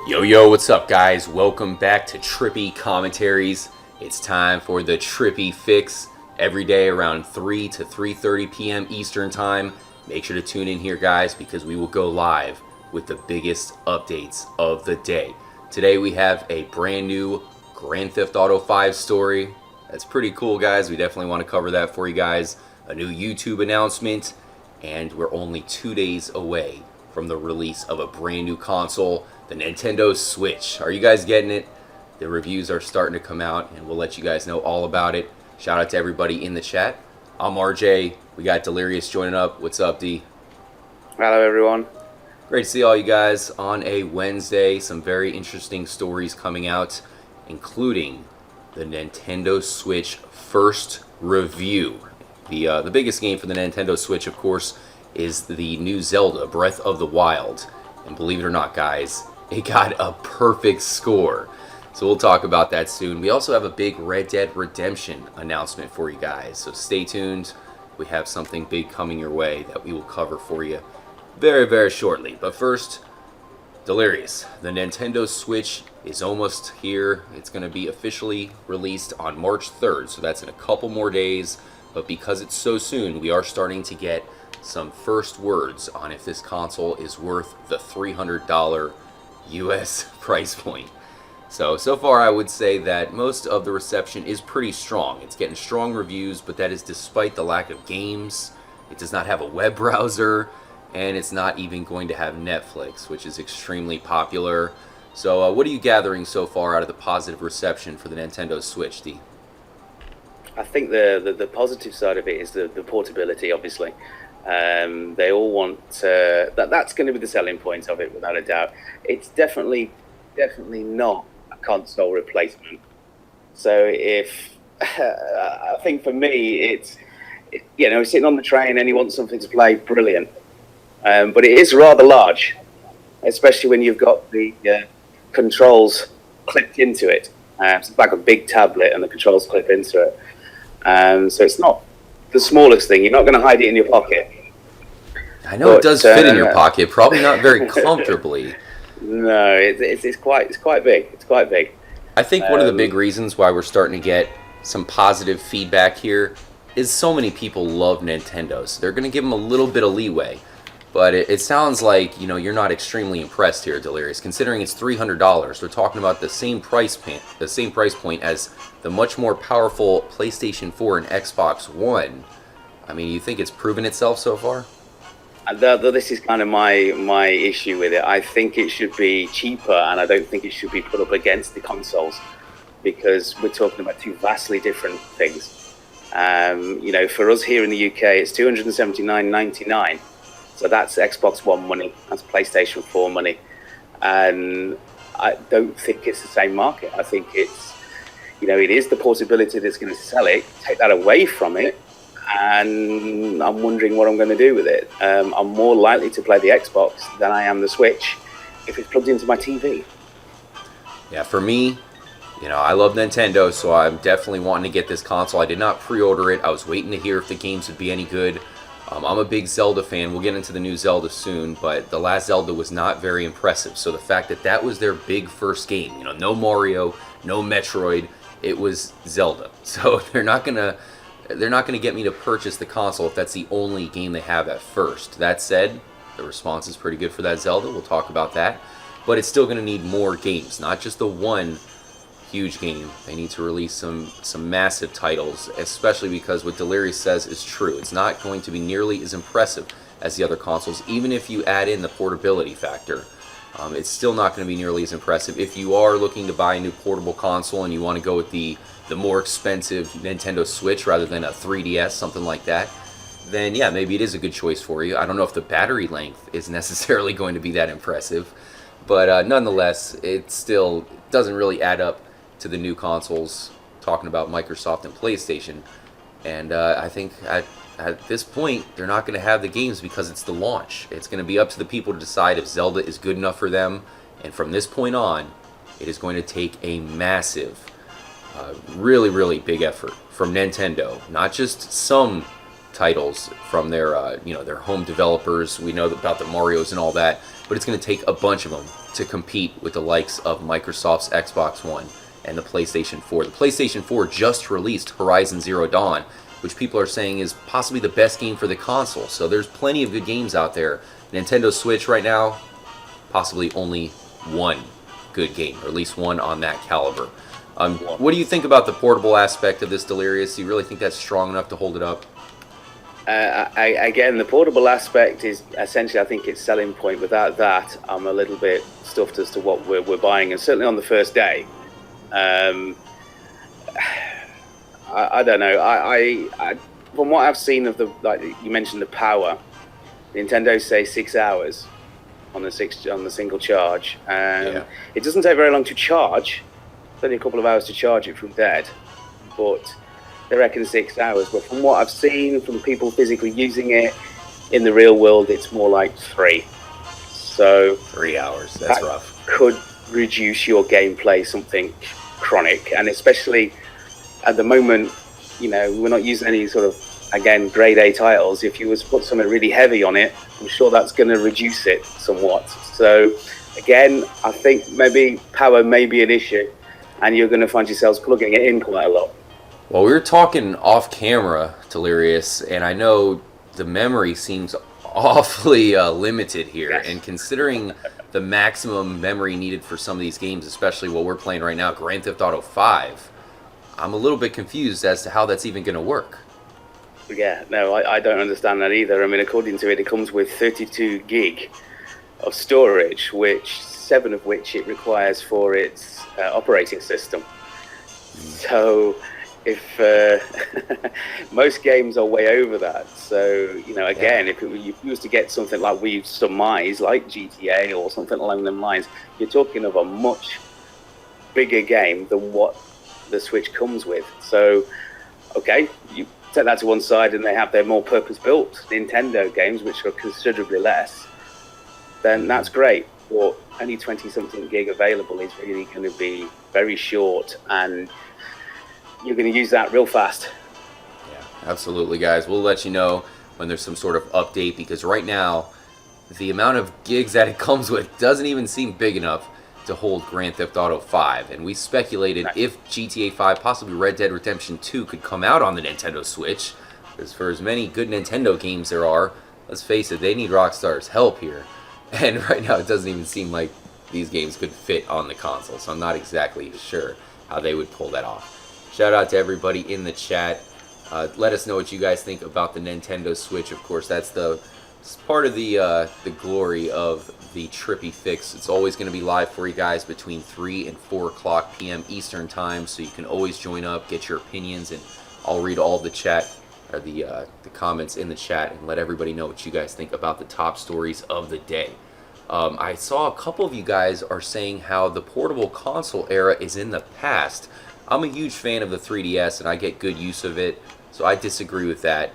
Yo, what's up, guys? Welcome back to Trippy Commentaries. It's time for the Trippy Fix every day around 3 to 3:30 p.m. Eastern Time. Make sure to tune in here, guys, because we will go live with the biggest updates of the day. Today we have a brand new Grand Theft Auto 5 story. That's pretty cool, guys. We definitely want to cover that for you guys. A new YouTube announcement, and we're only 2 days away from the release of a brand new console, the Nintendo Switch. Are you guys getting it? The reviews are starting to come out, and we'll let you guys know all about it. Shout out to everybody in the chat. I'm RJ. We got Delirious joining up. What's up, D? Hello, everyone. Great to see all you guys on a Wednesday. Some very interesting stories coming out, including the Nintendo Switch first review. The biggest game for the Nintendo Switch, of course, is the new Zelda, Breath of the Wild. And believe it or not, guys, it got a perfect score. So we'll talk about that soon. We also have a big Red Dead Redemption announcement for you guys. So stay tuned. We have something big coming your way that we will cover for you very, very shortly. But first, Delirious. The Nintendo Switch is almost here. It's going to be officially released on March 3rd. So that's in a couple more days. But because it's so soon, we are starting to get some first words on if this console is worth the $300 US price point. So far I would say that most of the reception is pretty strong. It's getting strong reviews, but that is despite the lack of games. It does not have a web browser, and it's not even going to have Netflix, which is extremely popular. So what are you gathering so far out of the positive reception for the Nintendo Switch, D? I think the positive side of it is the portability, obviously. They all want that's going to be the selling point of it, without a doubt. It's definitely not a console replacement. So I think for me, it's sitting on the train and you want something to play, brilliant. But it is rather large, especially when you've got the controls clipped into it. It's like a big tablet and the controls clip into it. So it's not the smallest thing. You're not going to hide it in your pocket. I know it does fit in your pocket, probably not very comfortably. No, it's quite big. It's quite big. I think one of the big reasons why we're starting to get some positive feedback here is so many people love Nintendo, so they're going to give them a little bit of leeway. But it sounds like you're not extremely impressed here, Delirious. Considering it's $300, we're talking about the same price point as the much more powerful PlayStation 4 and Xbox One. I mean, you think it's proven itself so far? This is kind of my issue with it. I think it should be cheaper, and I don't think it should be put up against the consoles, because we're talking about two vastly different things. For us here in the UK, it's $279.99. So that's Xbox One money, that's PlayStation 4 money. And I don't think it's the same market. I think it's, it is the portability that's going to sell it. Take that away from it, and I'm wondering what I'm going to do with it. I'm more likely to play the Xbox than I am the Switch if it's plugged into my TV. Yeah, for me, I love Nintendo, so I'm definitely wanting to get this console. I did not pre-order it. I was waiting to hear if the games would be any good. I'm a big Zelda fan. We'll get into the new Zelda soon, but the last Zelda was not very impressive. So the fact that that was their big first game, no Mario, no Metroid, it was Zelda. So they're not gonna get me to purchase the console if that's the only game they have at first. That said, the response is pretty good for that Zelda. We'll talk about that, but it's still gonna need more games, not just the one huge game. They need to release some massive titles, especially because what Delirious says is true. It's not going to be nearly as impressive as the other consoles, even if you add in the portability factor. It's still not going to be nearly as impressive. If you are looking to buy a new portable console and you want to go with the more expensive Nintendo Switch rather than a 3DS, something like that, then yeah, maybe it is a good choice for you. I don't know if the battery length is necessarily going to be that impressive, but nonetheless, it still doesn't really add up to the new consoles, talking about Microsoft and PlayStation. And I think at this point, they're not going to have the games because it's the launch. It's going to be up to the people to decide if Zelda is good enough for them. And from this point on, it is going to take a massive, really, really big effort from Nintendo. Not just some titles from their, their home developers. We know about the Marios and all that. but it's going to take a bunch of them to compete with the likes of Microsoft's Xbox One and the PlayStation 4. The PlayStation 4 just released Horizon Zero Dawn, which people are saying is possibly the best game for the console. So there's plenty of good games out there. Nintendo Switch right now, possibly only one good game, or at least one on that caliber. What do you think about the portable aspect of this, Delirious? Do you really think that's strong enough to hold it up? Again, the portable aspect is essentially, I think, its selling point. Without that, I'm a little bit stuffed as to what we're buying, and certainly on the first day. I don't know. I from what I've seen of the, like you mentioned, the power. Nintendo say 6 hours on the single charge. It doesn't take very long to charge. It's only a couple of hours to charge it from dead, but they reckon 6 hours. But from what I've seen from people physically using it in the real world, it's more like 3. So 3 hours. That's rough. Could reduce your gameplay something chronic, and especially at the moment, you know, we're not using any sort of, again, grade A titles. If you was to put something really heavy on it, I'm sure that's going to reduce it somewhat. So again, I think maybe power may be an issue, and you're going to find yourselves plugging it in quite a lot. Well, we were talking off camera, Delirious, and I know the memory seems awfully limited here. Yes. And considering the maximum memory needed for some of these games, especially what we're playing right now, Grand Theft Auto 5, I'm a little bit confused as to how that's even going to work. Yeah, no, I don't understand that either. I mean, according to it, it comes with 32 gig of storage, which 7 of which it requires for its operating system. So if most games are way over that, so you know, again, if you was to get something like we surmise, like GTA or something along them lines, you're talking of a much bigger game than what the Switch comes with. So, okay, you set that to one side, and they have their more purpose-built Nintendo games, which are considerably less. Then that's great. But only 20-something gig available is really going to be very short, and you're going to use that real fast. Yeah, absolutely, guys. We'll let you know when there's some sort of update, because right now, the amount of gigs that it comes with doesn't even seem big enough to hold Grand Theft Auto 5. And we speculated if GTA 5, possibly Red Dead Redemption 2, could come out on the Nintendo Switch, because for as many good Nintendo games there are, let's face it, they need Rockstar's help here. And right now, it doesn't even seem like these games could fit on the console, so I'm not exactly sure how they would pull that off. Shout out to everybody in the chat. Let us know what you guys think about the Nintendo Switch. Of course, that's part of the glory of the Trippy Fix. It's always going to be live for you guys between 3 and 4 o'clock p.m. Eastern Time, so you can always join up, get your opinions, and I'll read all the chat, or the comments in the chat, and let everybody know what you guys think about the top stories of the day. I saw a couple of you guys are saying how the portable console era is in the past. I'm a huge fan of the 3DS, and I get good use of it, so I disagree with that.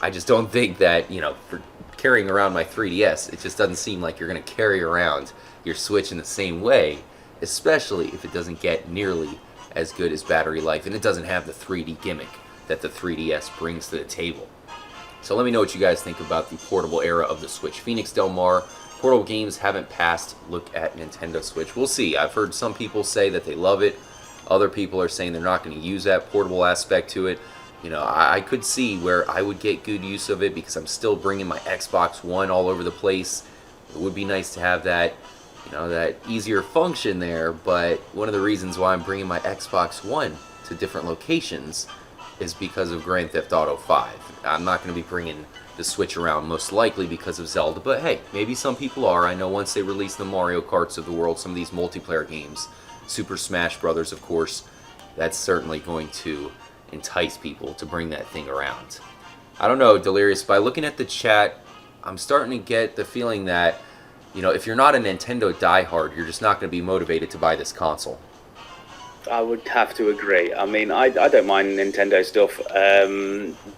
I just don't think that, you know, for carrying around my 3DS, it just doesn't seem like you're going to carry around your Switch in the same way, especially if it doesn't get nearly as good as battery life, and it doesn't have the 3D gimmick that the 3DS brings to the table. So let me know what you guys think about the portable era of the Switch. Phoenix Del Mar, portable games haven't passed. Look at Nintendo Switch. We'll see. I've heard some people say that they love it. Other people are saying they're not going to use that portable aspect to it. You know, I could see where I would get good use of it because I'm still bringing my Xbox One all over the place. It would be nice to have that, you know, that easier function there. But one of the reasons why I'm bringing my Xbox One to different locations is because of Grand Theft Auto 5. I'm not going to be bringing the Switch around most likely because of Zelda, but hey, maybe some people are. I know once they release the Mario Karts of the world, some of these multiplayer games, Super Smash Brothers, of course, that's certainly going to entice people to bring that thing around. I don't know, Delirious, by looking at the chat, I'm starting to get the feeling that, you know, if you're not a Nintendo diehard, you're just not going to be motivated to buy this console. I would have to agree. I mean, I don't mind Nintendo stuff,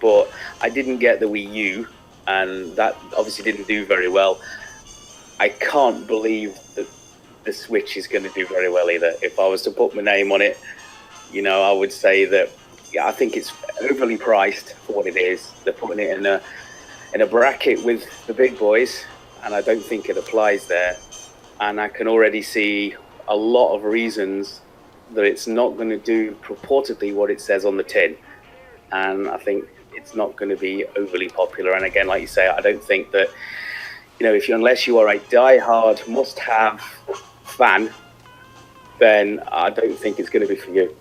but I didn't get the Wii U, and that obviously didn't do very well. I can't believe that the Switch is going to do very well either. If I was to put my name on it, you know, I would say that, yeah, I think it's overly priced for what it is. They're putting it in a bracket with the big boys, and I don't think it applies there. and I can already see a lot of reasons that it's not going to do purportedly what it says on the tin. And I think it's not going to be overly popular. And again, like you say, I don't think that, unless you are a die-hard must-have fan, then I don't think it's going to be for you.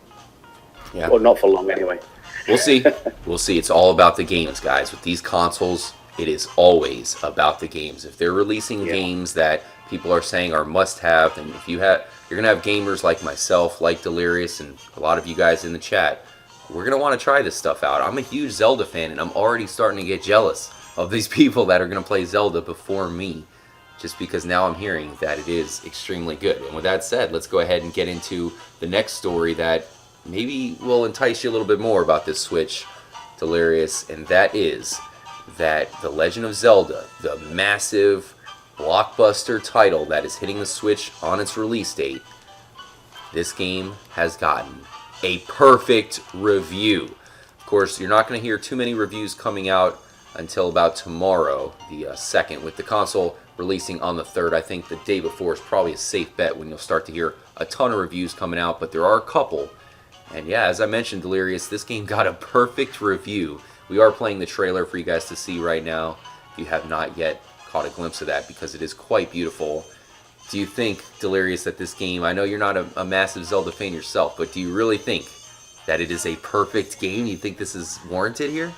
Yeah. Or not for long anyway. We'll see. We'll see. It's all about the games, guys. With these consoles, it is always about the games. If they're releasing games that people are saying are must-have, then if you're going to have gamers like myself, like Delirious, and a lot of you guys in the chat, we're going to want to try this stuff out. I'm a huge Zelda fan, and I'm already starting to get jealous of these people that are going to play Zelda before me, just because now I'm hearing that it is extremely good. And with that said, let's go ahead and get into the next story that maybe will entice you a little bit more about this Switch, Delirious, and that is that The Legend of Zelda, the massive blockbuster title that is hitting the Switch on its release date, this game has gotten a perfect review. Of course, you're not going to hear too many reviews coming out until about tomorrow, the 2nd, with the console releasing on the 3rd. I think the day before is probably a safe bet when you'll start to hear a ton of reviews coming out, but there are a couple. And yeah, as I mentioned, Delirious, this game got a perfect review. We are playing the trailer for you guys to see right now, if you have not yet caught a glimpse of that, because it is quite beautiful. Do you think, Delirious, that this game, I know you're not a massive Zelda fan yourself, but do you really think that it is a perfect game? Do you think this is warranted here?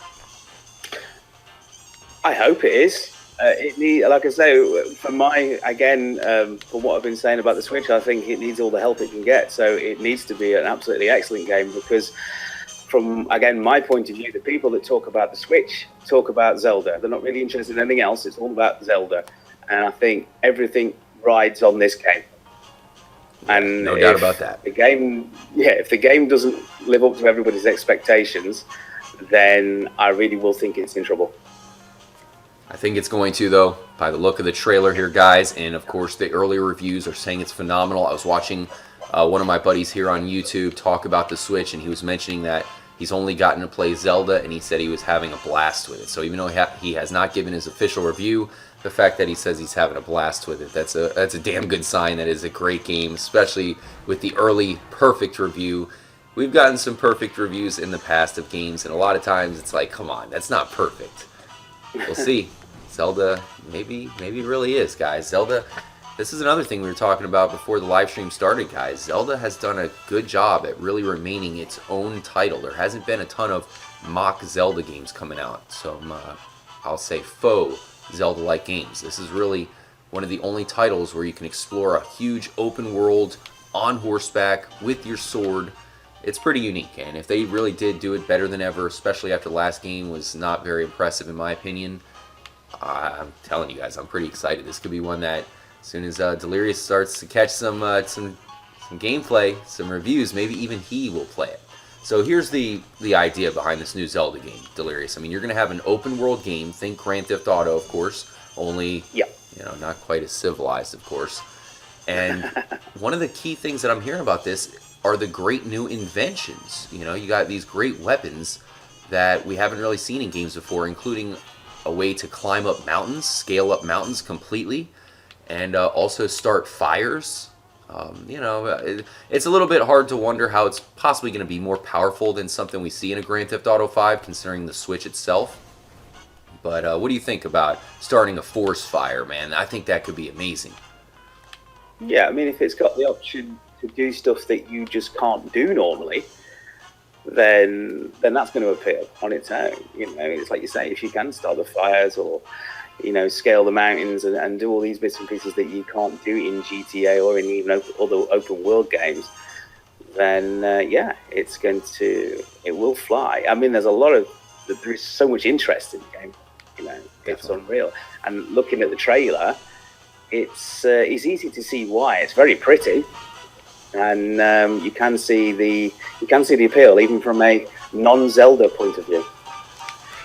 I hope it is. Like I say, for what I've been saying about the Switch, I think it needs all the help it can get. So it needs to be an absolutely excellent game, because from, again, my point of view, the people that talk about the Switch talk about Zelda. They're not really interested in anything else. It's all about Zelda. And I think everything rides on this game. And no doubt about that. If the game doesn't live up to everybody's expectations, then I really will think it's in trouble. I think it's going to, though, by the look of the trailer here, guys. And, of course, the earlier reviews are saying it's phenomenal. I was watching one of my buddies here on YouTube talk about the Switch, and he was mentioning that he's only gotten to play Zelda, and he said he was having a blast with it. So even though he has not given his official review, the fact that he says he's having a blast with it, that's a damn good sign that it's a great game, especially with the early perfect review. We've gotten some perfect reviews in the past of games, and a lot of times it's like, come on, that's not perfect. We'll see. Zelda maybe really is, guys. Zelda, this is another thing we were talking about before the live stream started, guys. Zelda has done a good job at really remaining its own title. There hasn't been a ton of mock Zelda games coming out. So I'll say faux Zelda-like games. This is really one of the only titles where you can explore a huge open world on horseback with your sword. It's pretty unique, and if they really did do it better than ever, especially after the last game was not very impressive in my opinion, I'm telling you guys, I'm pretty excited. This could be one that, as soon as Delirious starts to catch some gameplay, some reviews, maybe even he will play it. So here's the idea behind this new Zelda game, Delirious. I mean, you're going to have an open world game. Think Grand Theft Auto, of course, only not quite as civilized, of course. And one of the key things that I'm hearing about this are the great new inventions. You got these great weapons that we haven't really seen in games before, including a way to climb up mountains, scale up mountains completely, and also start fires. It's a little bit hard to wonder how it's possibly going to be more powerful than something we see in a Grand Theft Auto 5, considering the Switch itself. But what do you think about starting a forest fire, man? I think that could be amazing. Yeah, I mean, if it's got the option to do stuff that you just can't do normally, then that's going to appeal on its own. It's like you say, if you can start the fires or scale the mountains and do all these bits and pieces that you can't do in GTA or in even other open world games, then it will fly. I mean, there is so much interest in the game. It's unreal. And looking at the trailer, it's easy to see why. It's very pretty. And you can see the appeal, even from a non-Zelda point of view.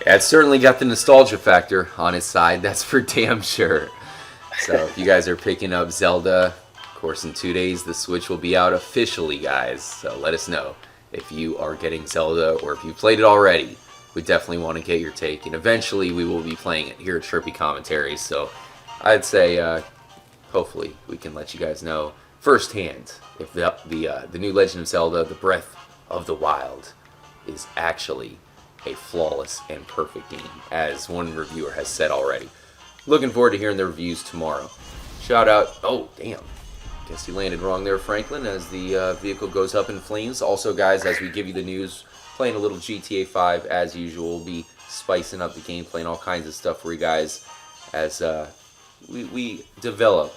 Yeah, it's certainly got the nostalgia factor on its side, that's for damn sure. So if you guys are picking up Zelda, of course in 2 days the Switch will be out officially, guys. So let us know if you are getting Zelda or if you played it already. We definitely want to get your take, and eventually we will be playing it here at Trippy Commentaries. So I'd say hopefully we can let you guys know firsthand if the new Legend of Zelda, the Breath of the Wild, is actually a flawless and perfect game, as one reviewer has said already. Looking forward to hearing the reviews tomorrow. Shout out, oh damn, guess you landed wrong there, Franklin, as the vehicle goes up in flames. Also, guys, as we give you the news, playing a little GTA 5 as usual. We'll be spicing up the gameplay and all kinds of stuff for you guys as we develop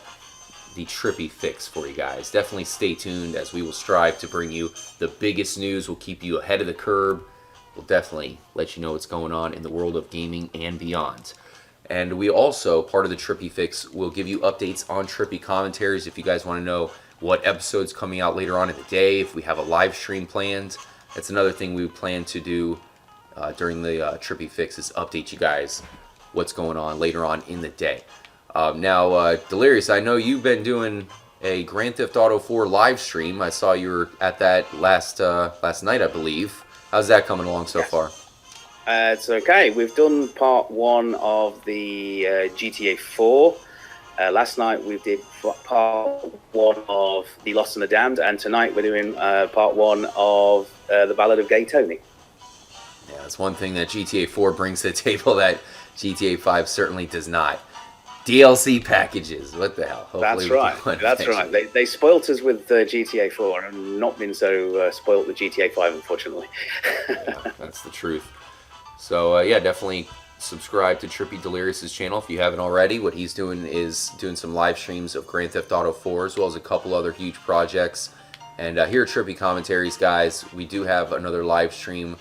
the trippy fix for you guys. Definitely stay tuned, as we will strive to bring you the biggest news. We'll keep you ahead of the curve. We'll definitely let you know what's going on in the world of gaming and beyond. And we also, part of the Trippy Fix, will give you updates on Trippy commentaries. If you guys want to know what episode's coming out later on in the day, if we have a live stream planned, that's another thing we plan to do during the Trippy Fix, is update you guys what's going on later on in the day. Now, Delirious, I know you've been doing a Grand Theft Auto 4 live stream. I saw you were at that last night, I believe. How's that coming along so far? It's okay. We've done part 1 of the GTA 4. Last night we did part 1 of The Lost and the Damned, and tonight we're doing part 1 of The Ballad of Gay Tony. Yeah, that's one thing that GTA 4 brings to the table that GTA 5 certainly does not. DLC packages, what the hell? Hopefully That's right. That's right. They spoilt us with GTA 4 and not been so spoilt with GTA 5, unfortunately. Yeah, that's the truth. So, yeah, definitely subscribe to Trippy Delirious's channel if you haven't already. What he's doing is doing some live streams of Grand Theft Auto 4, as well as a couple other huge projects. And here at Trippy Commentaries, guys, we do have another live stream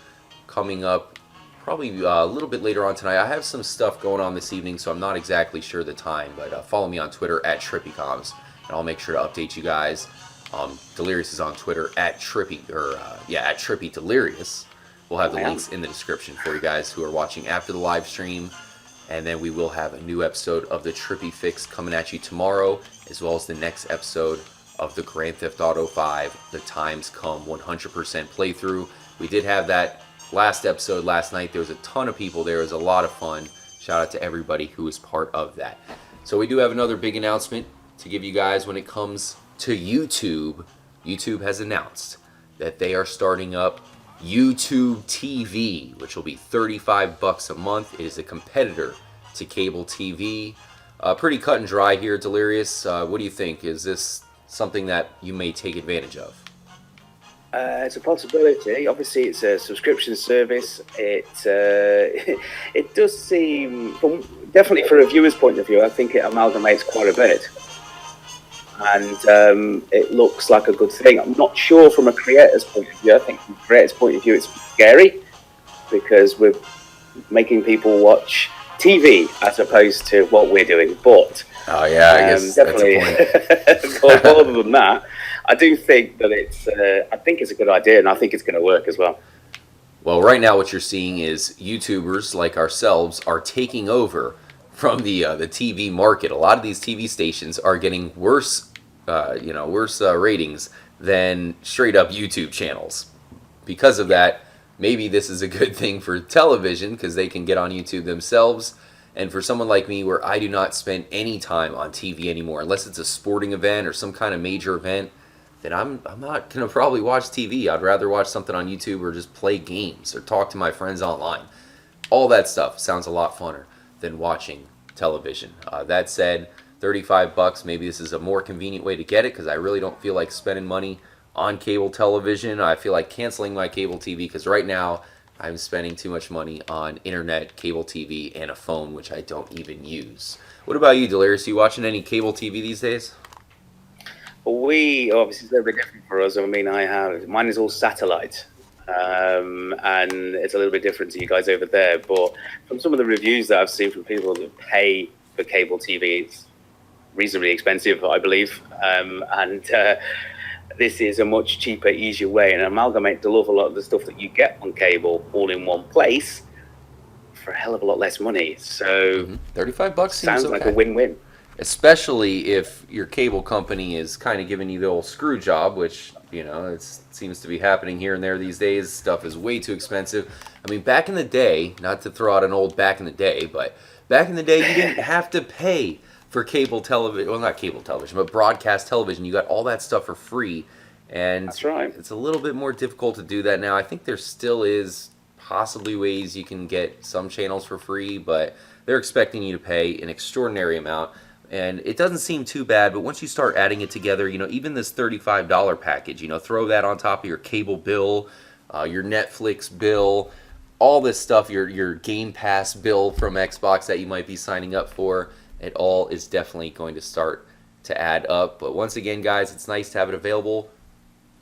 coming up probably a little bit later on tonight. I have some stuff going on this evening, so I'm not exactly sure the time, but follow me on Twitter at TrippyComs, and I'll make sure to update you guys. Delirious is on Twitter at Trippy, at Trippy Delirious. We'll have the links in the description for you guys who are watching after the live stream. And then we will have a new episode of the Trippy Fix coming at you tomorrow, as well as the next episode of the Grand Theft Auto 5, The Times Come 100% playthrough. We did have that last episode last night. There was a ton of people there. It was a lot of fun. Shout out to everybody who was part of that. So we do have another big announcement to give you guys when it comes to YouTube. YouTube has announced that they are starting up YouTube TV, which will be $35 a month. It is a competitor to cable TV. Pretty cut and dry here, Delirious. What do you think? Is this something that you may take advantage of? It's a possibility. Obviously, it's a subscription service. It does seem, definitely for a viewer's point of view, I think it amalgamates quite a bit. And it looks like a good thing. I'm not sure from a creator's point of view. I think from a creator's point of view, it's scary because we're making people watch TV as opposed to what we're doing. But I guess definitely, that's a point. but other than that, I do think that it's a good idea, and I think it's going to work as well. Well, right now what you're seeing is YouTubers like ourselves are taking over from the TV market. A lot of these TV stations are getting worse ratings than straight up YouTube channels. Because of that, maybe this is a good thing for television because they can get on YouTube themselves. And for someone like me, where I do not spend any time on TV anymore, unless it's a sporting event or some kind of major event, then I'm not gonna probably watch TV. I'd rather watch something on YouTube or just play games or talk to my friends online. All that stuff sounds a lot funner than watching television. That said, $35, maybe this is a more convenient way to get it because I really don't feel like spending money on cable television. I feel like canceling my cable TV because right now I'm spending too much money on internet, cable TV, and a phone, which I don't even use. What about you, Delirious? Are you watching any cable TV these days? We, obviously, it's a little bit different for us. I mean, mine is all satellite. And it's a little bit different to you guys over there. But from some of the reviews that I've seen from people that pay for cable TV, it's reasonably expensive, I believe. This is a much cheaper, easier way, and amalgamate the awful lot of the stuff that you get on cable all in one place for a hell of a lot less money. So $35 sounds seems like okay. a win-win. Especially if your cable company is kind of giving you the old screw job, which, it seems to be happening here and there these days. Stuff is way too expensive. I mean, back in the day, not to throw out an old back in the day, but back in the day, you didn't have to pay for cable television, well, not cable television, but broadcast television, you got all that stuff for free. And That's right. it's a little bit more difficult to do that now. I think there still is possibly ways you can get some channels for free, but they're expecting you to pay an extraordinary amount. And it doesn't seem too bad, but once you start adding it together, even this $35 package, throw that on top of your cable bill, your Netflix bill, all this stuff, your Game Pass bill from Xbox that you might be signing up for, it all is definitely going to start to add up. But once again, guys, it's nice to have it available.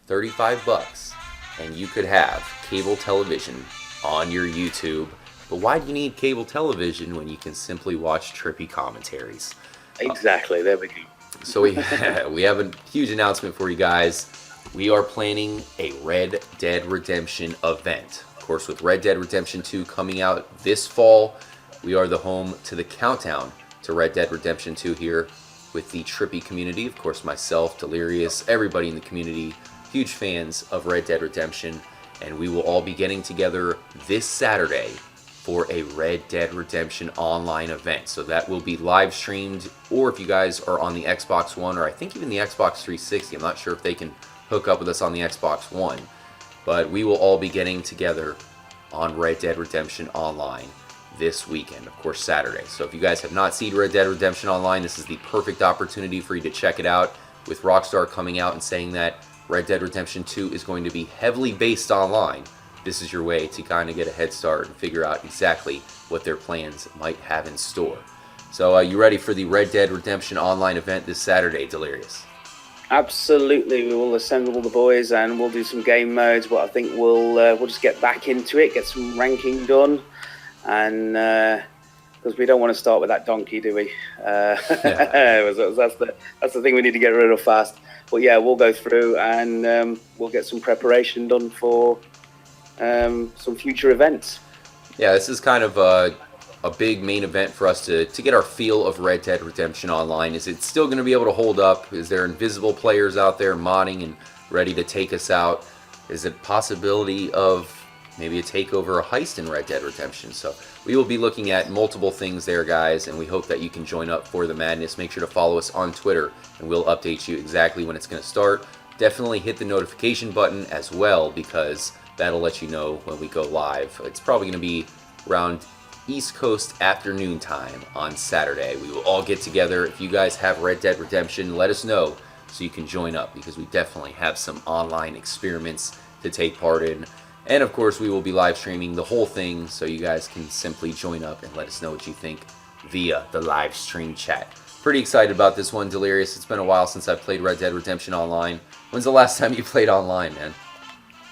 $35, and you could have cable television on your YouTube. But why do you need cable television when you can simply watch trippy commentaries? Exactly. There we go. So we have a huge announcement for you guys. We are planning a Red Dead Redemption event. Of course, with Red Dead Redemption 2 coming out this fall, we are the home to the countdown to Red Dead Redemption 2 here with the trippy community. Of course, myself, Delirious, everybody in the community, huge fans of Red Dead Redemption. And we will all be getting together this Saturday for a Red Dead Redemption online event. So that will be live streamed, or if you guys are on the Xbox One, or I think even the Xbox 360, I'm not sure if they can hook up with us on the Xbox One, but we will all be getting together on Red Dead Redemption Online this weekend, of course Saturday. So if you guys have not seen Red Dead Redemption Online, this is the perfect opportunity for you to check it out. With Rockstar coming out and saying that Red Dead Redemption 2 is going to be heavily based online, this is your way to kind of get a head start and figure out exactly what their plans might have in store. So you ready for the Red Dead Redemption Online event this Saturday, Delirious? Absolutely. We will assemble the boys and we'll do some game modes, but I think we'll just get back into it, get some ranking done, and because we don't want to start with that donkey, do we? That's the thing we need to get rid of fast. But yeah, we'll go through and we'll get some preparation done for some future events. Yeah, this is kind of a big main event for us to get our feel of Red Dead Redemption Online. Is it still going to be able to hold up? Is there invisible players out there modding and ready to take us out? Is it possibility of maybe a takeover, a heist in Red Dead Redemption? So we will be looking at multiple things there, guys, and we hope that you can join up for the madness. Make sure to follow us on Twitter, and we'll update you exactly when it's going to start. Definitely hit the notification button as well, because that'll let you know when we go live. It's probably going to be around East Coast afternoon time on Saturday. We will all get together. If you guys have Red Dead Redemption, let us know so you can join up, because we definitely have some online experiments to take part in. And of course, we will be live streaming the whole thing, so you guys can simply join up and let us know what you think via the live stream chat. Pretty excited about this one, Delirious. It's been a while since I played Red Dead Redemption Online. When's the last time you played online, man?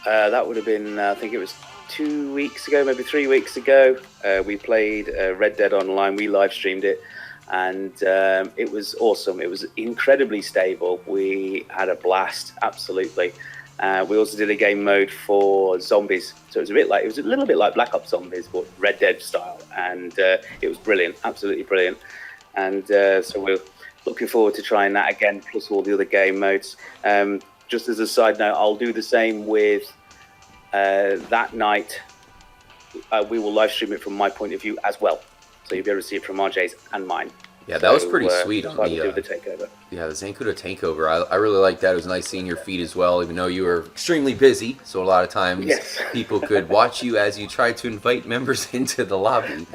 That would have been, I think it was 2 weeks ago, maybe 3 weeks ago. We played Red Dead Online. We live streamed it, and it was awesome. It was incredibly stable. We had a blast, absolutely. We also did a game mode for zombies, so it was a little bit like Black Ops Zombies, but Red Dead style, and it was brilliant, absolutely brilliant. And so we're looking forward to trying that again, plus all the other game modes. Just as a side note, I'll do the same with that night. We will live stream it from my point of view as well, so you'll be able to see it from RJ's and mine. Yeah, that was pretty sweet on the takeover. Yeah, the Zancudo takeover. I really liked that. It was nice seeing your feed as well, even though you were extremely busy. So a lot of times people could watch you as you tried to invite members into the lobby.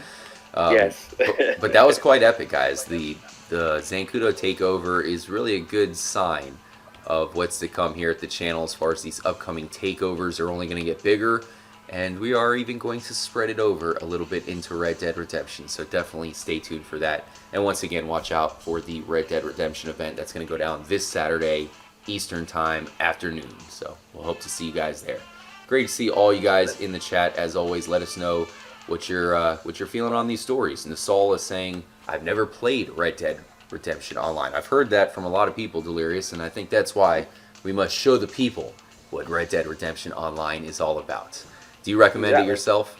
Yes. but that was quite epic, guys. The Zancudo takeover is really a good sign of what's to come here at the channel as far as these upcoming takeovers are only going to get bigger. And we are even going to spread it over a little bit into Red Dead Redemption. So definitely stay tuned for that. And once again, watch out for the Red Dead Redemption event. That's going to go down this Saturday, Eastern Time, afternoon. So we'll hope to see you guys there. Great to see all you guys in the chat. As always, let us know what you're feeling on these stories. Nasal is saying, I've never played Red Dead Redemption Online. I've heard that from a lot of people, Delirious, and I think that's why we must show the people what Red Dead Redemption Online is all about. Do you recommend it yourself?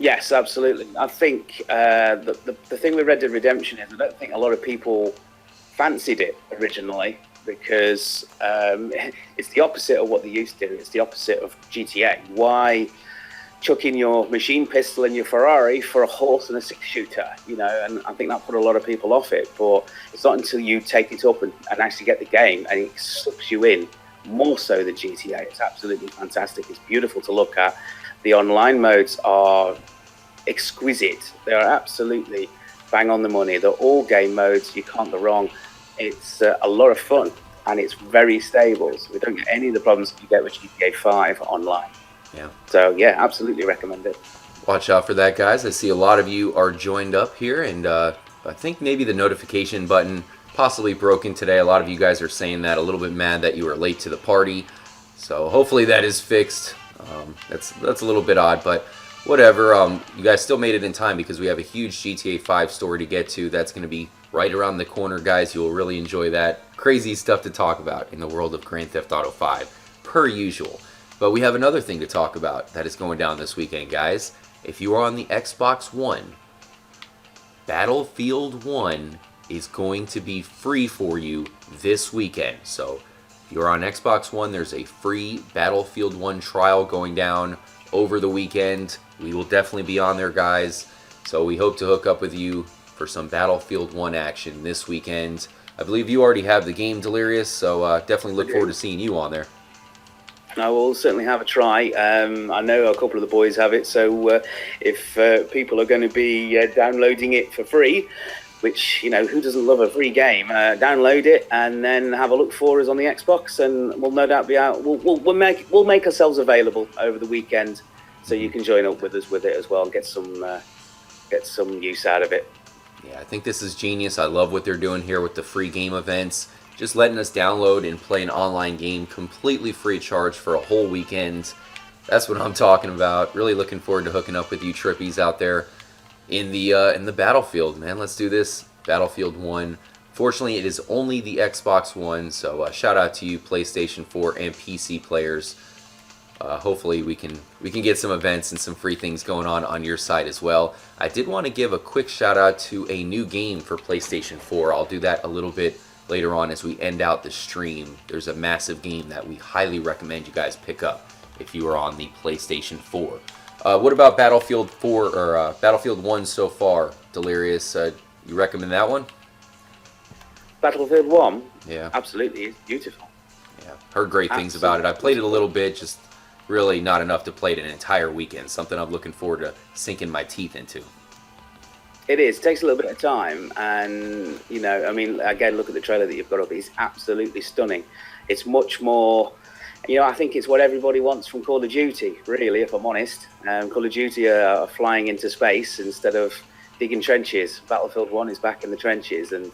Yes, absolutely. I think the thing with Red Dead Redemption is I don't think a lot of people fancied it originally, because it's the opposite of what they used to do. It's the opposite of GTA. Why chucking your machine pistol and your Ferrari for a horse and a six-shooter, you know, and I think that put a lot of people off it. But it's not until you take it up and actually get the game and it sucks you in more so than GTA. It's absolutely fantastic. It's beautiful to look at. The online modes are exquisite. They are absolutely bang on the money. They're all game modes. You can't go wrong. It's a lot of fun and it's very stable. So we don't get any of the problems you get with GTA 5 online. Yeah. So, yeah, absolutely recommend it. Watch out for that, guys. I see a lot of you are joined up here, and I think maybe the notification button possibly broken today. A lot of you guys are saying that, a little bit mad that you were late to the party. So hopefully that is fixed. That's a little bit odd, but whatever. You guys still made it in time because we have a huge GTA 5 story to get to. That's going to be right around the corner, guys. You'll really enjoy that. Crazy stuff to talk about in the world of Grand Theft Auto 5, per usual. But we have another thing to talk about that is going down this weekend, guys. If you are on the Xbox One, Battlefield 1 is going to be free for you this weekend. So if you're on Xbox One, there's a free Battlefield 1 trial going down over the weekend. We will definitely be on there, guys. So we hope to hook up with you for some Battlefield 1 action this weekend. I believe you already have the game, Delirious, so definitely look forward to seeing you on there. I will certainly have a try. I know a couple of the boys have it, so if people are going to be downloading it for free, which, you know, who doesn't love a free game, download it and then have a look for us on the Xbox, and we'll no doubt be out. We'll make ourselves available over the weekend, so you can join up with us with it as well and get some use out of it. Yeah, I think this is genius. I love what they're doing here with the free game events. Just letting us download and play an online game completely free of charge for a whole weekend. That's what I'm talking about. Really looking forward to hooking up with you trippies out there in the Battlefield, man. Let's do this. Battlefield 1. Fortunately, it is only the Xbox One, so shout out to you PlayStation 4 and PC players. Hopefully we can get some events and some free things going on your side as well. I did want to give a quick shout out to a new game for PlayStation 4. I'll do that a little bit later on as we end out the stream. There's a massive game that we highly recommend you guys pick up if you are on the PlayStation 4. What about Battlefield 4 or Battlefield 1 so far, Delirious? You recommend that one? Battlefield 1? Yeah. Absolutely. It's beautiful. Yeah. Heard great things about it. I played it a little bit, just really not enough to play it an entire weekend. Something I'm looking forward to sinking my teeth into. It is. It takes a little bit of time, and you know, I mean, again, look at the trailer that you've got up. It's absolutely stunning. It's much more, you know, I think it's what everybody wants from Call of Duty, really, if I'm honest. Call of Duty are flying into space instead of digging trenches. Battlefield 1 is back in the trenches, and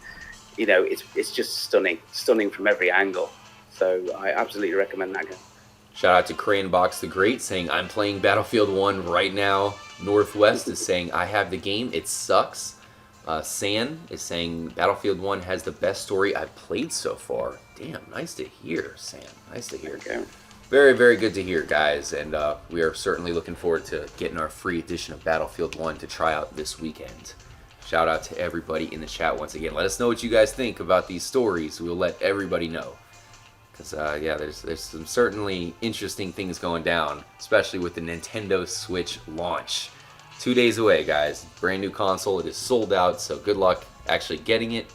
you know, it's just stunning from every angle. So I absolutely recommend that game. Shout out to Cranebox the Great saying, I'm playing Battlefield 1 right now. Northwest is saying, I have the game, it sucks. San is saying, Battlefield 1 has the best story I've played so far. Damn, nice to hear, San. Nice to hear. Okay. Very, very good to hear, guys. And we are certainly looking forward to getting our free edition of Battlefield 1 to try out this weekend. Shout out to everybody in the chat once again. Let us know what you guys think about these stories. We'll let everybody know. Because, yeah, there's some certainly interesting things going down, especially with the Nintendo Switch launch. 2 days away, guys. Brand new console. It is sold out, so good luck actually getting it.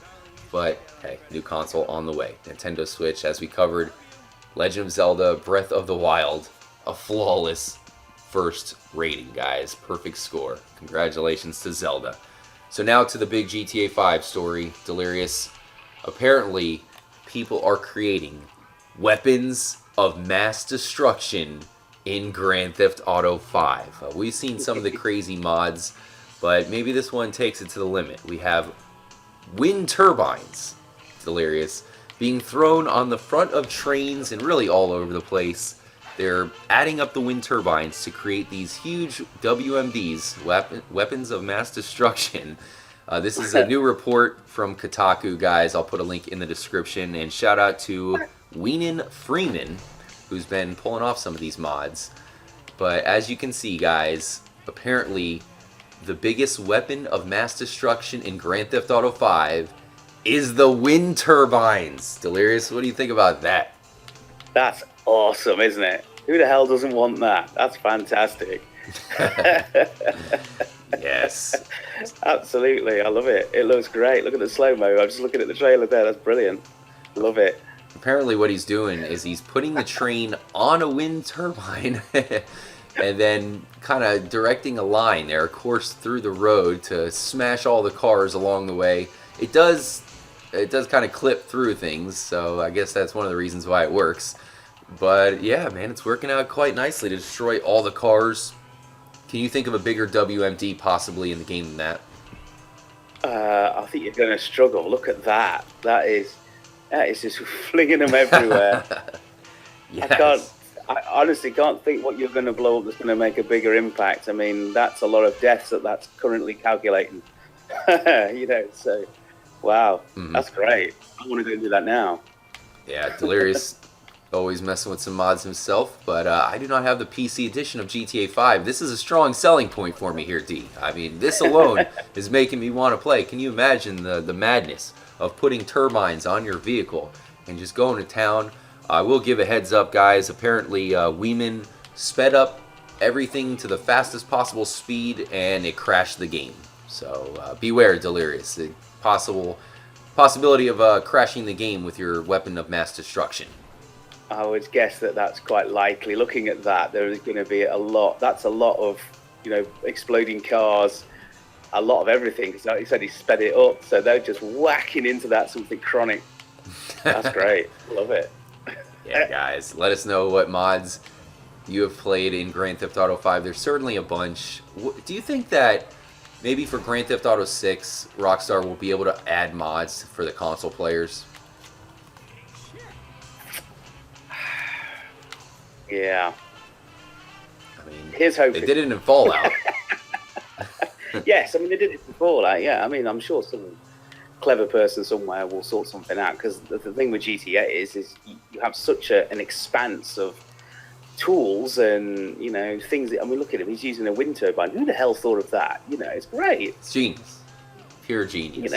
But, hey, new console on the way. Nintendo Switch, as we covered, Legend of Zelda, Breath of the Wild, a flawless first rating, guys. Perfect score. Congratulations to Zelda. So now to the big GTA 5 story, Delirious. Apparently, people are creating weapons of mass destruction in Grand Theft Auto 5. We've seen some of the crazy mods, but maybe this one takes it to the limit. We have wind turbines, Delirious, being thrown on the front of trains and really all over the place. They're adding up the wind turbines to create these huge WMDs, weapons of mass destruction. This is a new report from Kotaku, guys. I'll put a link in the description. And shout out to Weenan Freeman, who's been pulling off some of these mods. But as you can see, guys, apparently the biggest weapon of mass destruction in Grand Theft Auto 5 is the wind turbines. Delirious, what do you think about that? That's awesome, isn't it? Who the hell doesn't want that? That's fantastic. Yes. Absolutely, I love it. It looks great. Look at the slow-mo. I'm just looking at the trailer there. That's brilliant. Love it. Apparently what he's doing is he's putting the train on a wind turbine and then kind of directing a line there, a course through the road to smash all the cars along the way. It does kind of clip through things, so I guess that's one of the reasons why it works. But yeah, man, it's working out quite nicely to destroy all the cars. Can you think of a bigger WMD possibly in the game than that? I think you're going to struggle. Look at that. That is just flinging them everywhere. Yes. I honestly can't think what you're going to blow up that's going to make a bigger impact. I mean, that's a lot of deaths that's currently calculating. So wow, That's great. I want to go and do that now. Yeah, Delirious always messing with some mods himself, but I do not have the PC edition of GTA 5. This is a strong selling point for me here, D. I mean, this alone is making me want to play. Can you imagine the madness of putting turbines on your vehicle and just going to town? I will give a heads up, guys. Apparently, Weeman sped up everything to the fastest possible speed, and it crashed the game. So beware, Delirious. The possibility of crashing the game with your weapon of mass destruction. I would guess that's quite likely. Looking at that, there is going to be a lot. That's a lot of, exploding cars, a lot of everything. Because like you said, he sped it up, so they're just whacking into that something chronic. That's great. Love it. Yeah, guys, let us know what mods you have played in Grand Theft Auto 5. There's certainly a bunch. Do you think that maybe for Grand Theft Auto 6, Rockstar will be able to add mods for the console players? Yeah. I mean, here's hoping. They did it in Fallout. Yes, I mean, they did it in Fallout, yeah. I mean, I'm sure some clever person somewhere will sort something out, because the thing with GTA is you have such an expanse of tools and, things that, I mean, look at him, he's using a wind turbine. Who the hell thought of that? It's great. It's genius. Pure genius.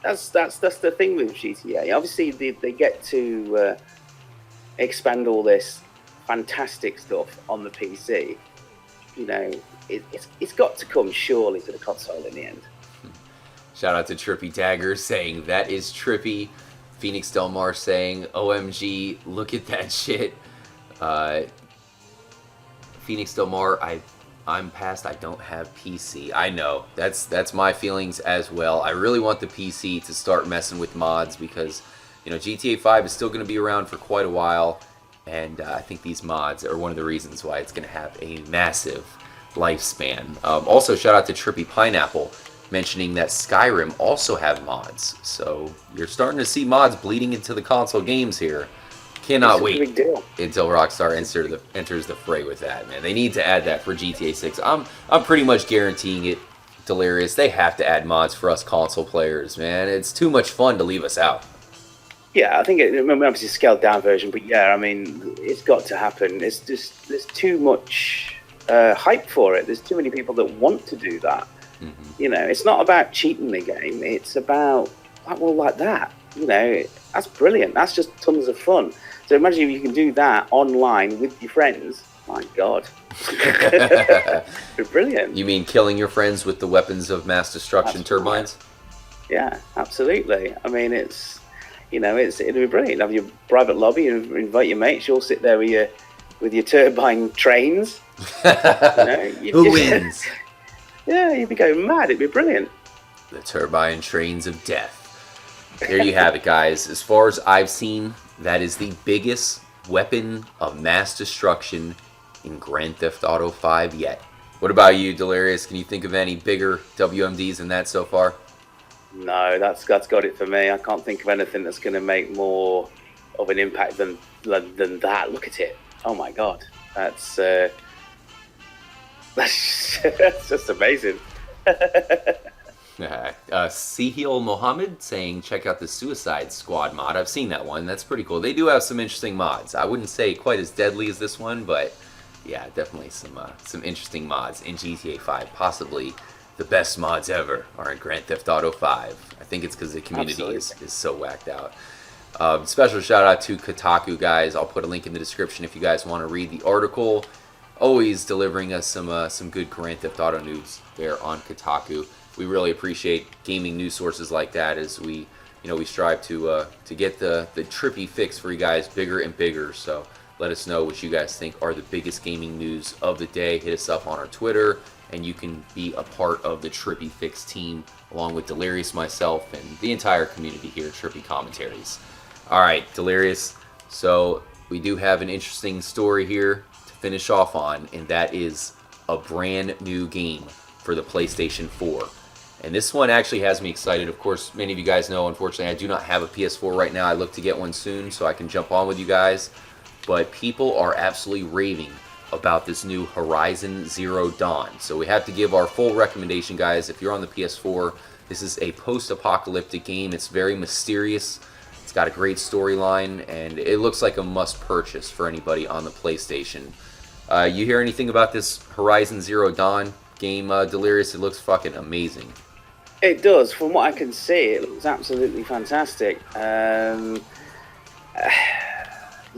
That's the thing with GTA. Obviously, they get to expand all this fantastic stuff on the PC. It's got to come surely to the console in the end. Shout out to Trippy Dagger saying that is trippy. Phoenix Del Mar saying OMG, look at that shit. Phoenix Del Mar, I'm past. I don't have PC. I know that's my feelings as well. I really want the PC to start messing with mods because GTA 5 is still going to be around for quite a while. And I think these mods are one of the reasons why it's going to have a massive lifespan. Also, shout out to Trippy Pineapple mentioning that Skyrim also have mods. So you're starting to see mods bleeding into the console games here. Cannot wait until Rockstar enters the fray with that, man. They need to add that for GTA 6. I'm pretty much guaranteeing it, Delirious. They have to add mods for us console players, man. It's too much fun to leave us out. Yeah, I think obviously a scaled down version, but yeah, I mean, it's got to happen. It's just, there's too much hype for it. There's too many people that want to do that. Mm-hmm. It's not about cheating the game. It's about, like that. That's brilliant. That's just tons of fun. So imagine if you can do that online with your friends. My God. Brilliant. You mean killing your friends with the weapons of mass destruction turbines? Yeah, absolutely. I mean, it'd be brilliant. Have your private lobby and invite your mates. You'll sit there with your turbine trains. Who wins? Yeah, you'd be going mad. It'd be brilliant. The turbine trains of death. There you have it, guys. As far as I've seen, that is the biggest weapon of mass destruction in Grand Theft Auto 5 yet. What about you, Delirious? Can you think of any bigger WMDs than that so far? No, that's got it for me. I can't think of anything that's going to make more of an impact than that. Look at it. Oh my God, that's just amazing. Sehil Mohammed saying, check out the Suicide Squad mod. I've seen that one. That's pretty cool. They do have some interesting mods. I wouldn't say quite as deadly as this one, but yeah, definitely some interesting mods in GTA 5. Possibly the best mods ever are in Grand Theft Auto 5. I think it's because the community is so whacked out. Special shout out to Kotaku, guys. I'll put a link in the description if you guys want to read the article. always delivering us some good Grand Theft Auto news there on Kotaku. We really appreciate gaming news sources like that as we strive to get the trippy fix for you guys bigger and bigger. So let us know what you guys think are the biggest gaming news of the day. Hit us up on our Twitter, and you can be a part of the Trippy Fix team along with Delirious, myself, and the entire community here at Trippy Commentaries. All right, Delirious. So we do have an interesting story here to finish off on, and that is a brand new game for the PlayStation 4. And this one actually has me excited. Of course, many of you guys know, unfortunately, I do not have a PS4 right now. I look to get one soon so I can jump on with you guys. But people are absolutely raving about this new Horizon Zero Dawn. So we have to give our full recommendation, guys. If you're on the PS4, this is a post-apocalyptic game. It's very mysterious. It's got a great storyline, and it looks like a must-purchase for anybody on the PlayStation. You hear anything about this Horizon Zero Dawn game, Delirious? It looks fucking amazing. It does. From what I can see, it looks absolutely fantastic.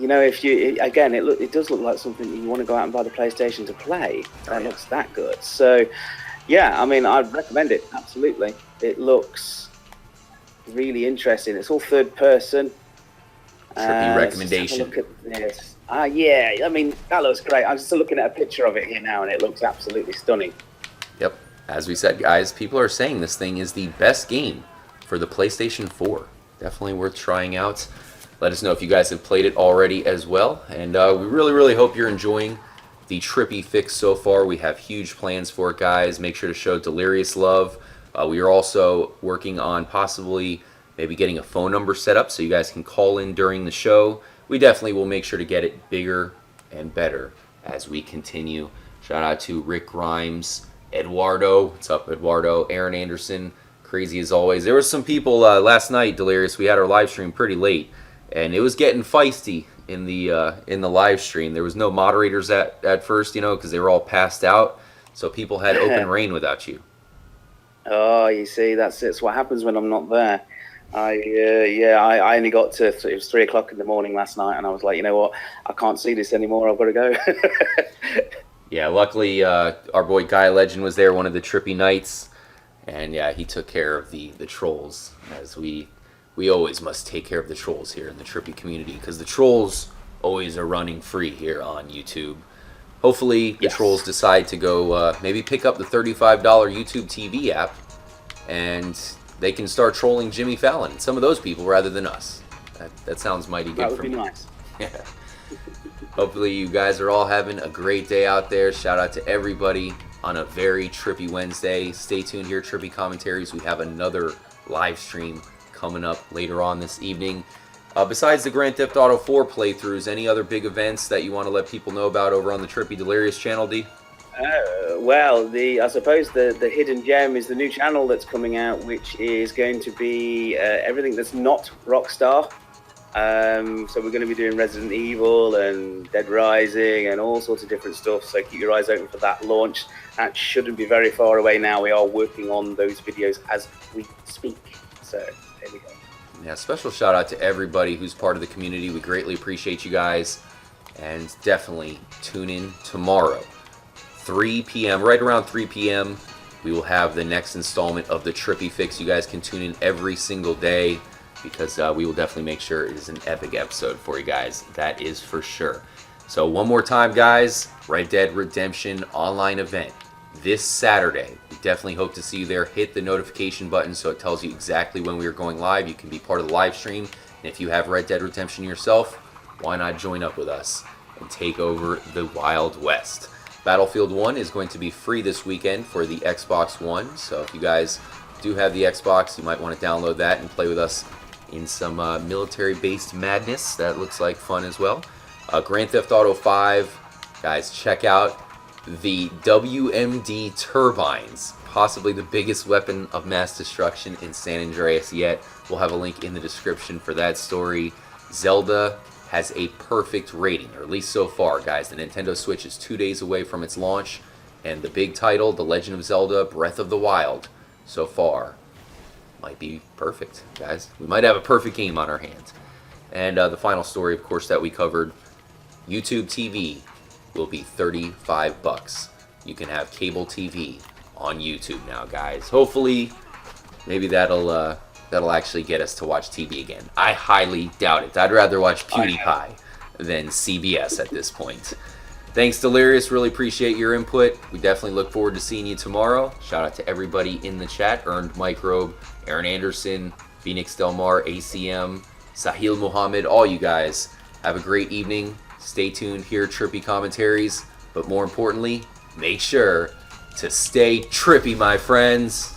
If you again, it does look like something you want to go out and buy the PlayStation to play. That looks that good. So, yeah, I mean, I'd recommend it absolutely. It looks really interesting. It's all third person. Trippy recommendation. Look at this. Yeah. I mean, that looks great. I'm just looking at a picture of it here now, and it looks absolutely stunning. Yep. As we said, guys, people are saying this thing is the best game for the PlayStation 4. Definitely worth trying out. Let us know if you guys have played it already as well. And we really, really hope you're enjoying the Trippy Fix so far. We have huge plans for it, guys. Make sure to show Delirious love. We are also working on possibly maybe getting a phone number set up so you guys can call in during the show. We definitely will make sure to get it bigger and better as we continue. Shout out to Rick Grimes, Eduardo. What's up, Eduardo? Aaron Anderson, crazy as always. There were some people last night, Delirious. We had our live stream pretty late, and it was getting feisty in the live stream. There was no moderators at first, because they were all passed out. So people had open reign without you. Oh, you see, that's what happens when I'm not there. I only got to, it was 3 o'clock in the morning last night, and I was like, you know what, I can't see this anymore, I've got to go. Yeah, luckily our boy Guy Legend was there, one of the Trippy Knights, and yeah, he took care of the trolls, as we always must take care of the trolls here in the Trippy community, because the trolls always are running free here on YouTube. Hopefully the trolls decide to go maybe pick up the $35 YouTube TV app, and they can start trolling Jimmy Fallon and some of those people rather than us. That sounds mighty good for me. That would be nice. Yeah. Hopefully you guys are all having a great day out there. Shout out to everybody on a very Trippy Wednesday. Stay tuned here, Trippy Commentaries. We have another live stream coming up later on this evening. Besides the Grand Theft Auto 4 playthroughs, any other big events that you want to let people know about over on the Trippy Delirious channel, D? I suppose the Hidden Gem is the new channel that's coming out, which is going to be everything that's not Rockstar. So we're going to be doing Resident Evil and Dead Rising and all sorts of different stuff. So keep your eyes open for that launch. That shouldn't be very far away now. We are working on those videos as we speak. So there we go. Yeah, special shout out to everybody who's part of the community. We greatly appreciate you guys. And definitely tune in tomorrow. 3 p.m., right around 3 p.m., we will have the next installment of the Trippy Fix. You guys can tune in every single day because we will definitely make sure it is an epic episode for you guys. That is for sure. So one more time, guys, Red Dead Redemption online event this Saturday. We definitely hope to see you there. Hit the notification button so it tells you exactly when we are going live. You can be part of the live stream. And if you have Red Dead Redemption yourself, why not join up with us and take over the Wild West? Battlefield 1 is going to be free this weekend for the Xbox One, so if you guys do have the Xbox, you might want to download that and play with us in some military-based madness. That looks like fun as well. Grand Theft Auto 5, guys, check out the WMD turbines, possibly the biggest weapon of mass destruction in San Andreas yet. We'll have a link in the description for that story. Zelda has a perfect rating, or at least so far, guys. The Nintendo Switch is 2 days away from its launch, and the big title, The Legend of Zelda Breath of the Wild, so far, might be perfect, guys. We might have a perfect game on our hands. And the final story, of course, that we covered, YouTube TV will be $35. You can have cable TV on YouTube now, guys. Hopefully, maybe that'll actually get us to watch TV again. I highly doubt it. I'd rather watch PewDiePie than CBS at this point. Thanks, Delirious. Really appreciate your input. We definitely look forward to seeing you tomorrow. Shout out to everybody in the chat. Earned Microbe, Aaron Anderson, Phoenix Delmar, ACM, Sahil Muhammad, all you guys. Have a great evening. Stay tuned here, Trippy Commentaries. But more importantly, make sure to stay trippy, my friends.